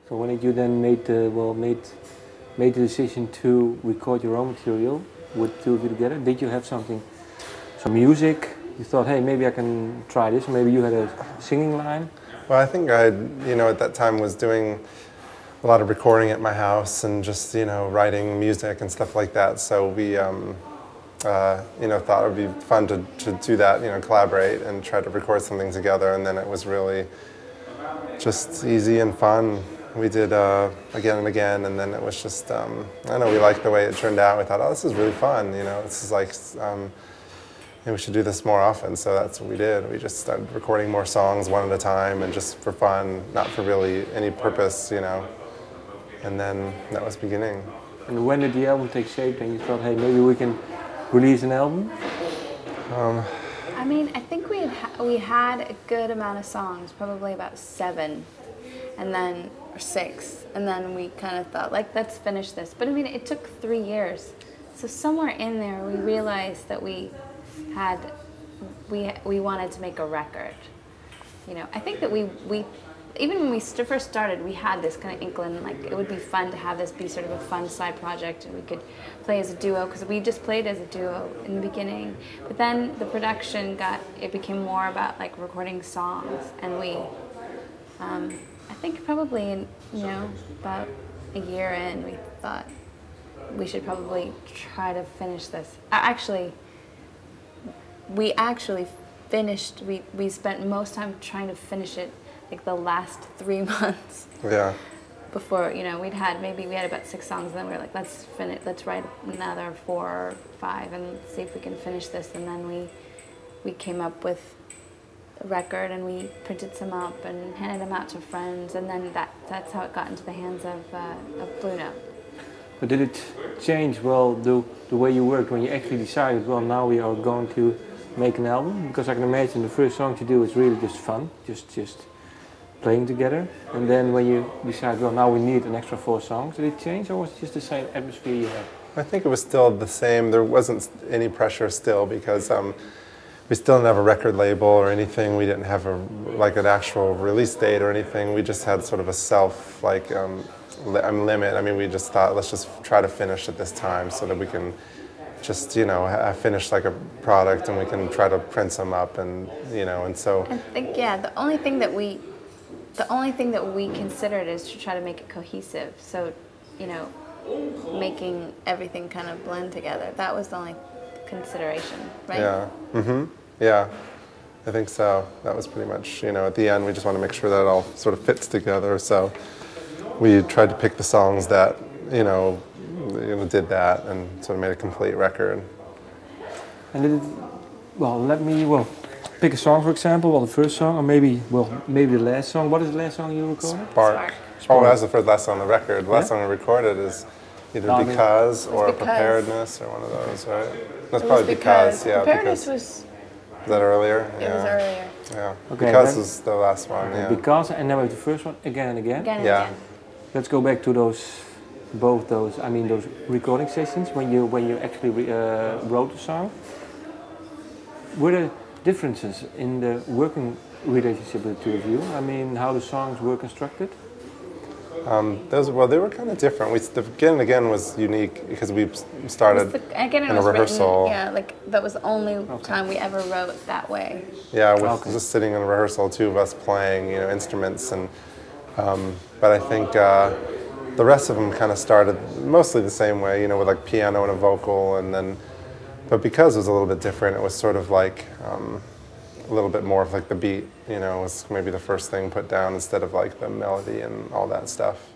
So when did you then made the decision to record your own material with two of you together? Did you have some music? You thought, hey, maybe I can try this. Maybe you had a singing line. Well, I think I, at that time was doing a lot of recording at my house and just, writing music and stuff like that. So we, thought it would be fun to do that, collaborate and try to record something together. And then it was really just easy and fun. We did again and again, and then it was just, I don't know, we liked the way it turned out. We thought, oh, this is really fun, this is like, maybe we should do this more often. So that's what we did. We just started recording more songs one at a time and just for fun, not for really any purpose, And then that was beginning. And when did the album take shape and you thought, hey, maybe we can release an album? I mean, I think we had a good amount of songs, probably about 7, and then or 6, and then we kind of thought, like, let's finish this. But I mean, it took 3 years, so somewhere in there we realized that we wanted to make a record. I think that we even when we first started, we had this kind of inkling, like it would be fun to have this be sort of a fun side project, and we could play as a duo, because we just played as a duo in the beginning. But then the production became more about like recording songs, and we, I think probably about a year in, we thought we should probably try to finish this. We actually finished. We spent most time trying to finish it, like the last 3 months. Yeah. Before, we had about 6 songs, and then we were like, let's write another 4 or 5 and see if we can finish this. And then we came up with a record, and we printed some up and handed them out to friends, and then that's how it got into the hands of Blue Note. But did it change, the way you worked when you actually decided, now we are going to make an album? Because I can imagine the first song to do is really just fun, just playing together. And then when you decide, now we need an extra 4 songs, did it change, or was it just the same atmosphere you had? I think it was still the same. There wasn't any pressure still, because we still didn't have a record label or anything. We didn't have an actual release date or anything. We just had sort of a self limit. I mean, we just thought, let's just try to finish at this time so that we can just finish like a product, and we can try to print some up, and and so I think the only thing that we considered is to try to make it cohesive, so making everything kind of blend together. That was the only consideration, right? Yeah, I think so. That was pretty much, at the end we just want to make sure that it all sort of fits together, so we tried to pick the songs that did that and sort of made a complete record. And did it, let me pick a song, for example, the first song, or maybe the last song. What is the last song you recorded? Spark. Oh, that was the last song on the record. The last song I recorded is either Because or Preparedness, or one of those, right? That's probably Because, yeah. Preparedness was that earlier? It was earlier. Yeah. Okay, Because is the last one, yeah. Because, and then we have the first one, Again and Again. Again and again. Let's go back to both those recording sessions when you actually wrote the song. Were there differences in the working relationship with the two of you? I mean, how the songs were constructed? They were kind of different. The Again and Again was unique because we started in a rehearsal. That was the only time we ever wrote that way. Yeah, with just sitting in a rehearsal, 2 of us playing, instruments, and but I think the rest of them kind of started mostly the same way, with like piano and a vocal, and then, but because it was a little bit different, it was sort of like a little bit more of like the beat, was maybe the first thing put down instead of like the melody and all that stuff.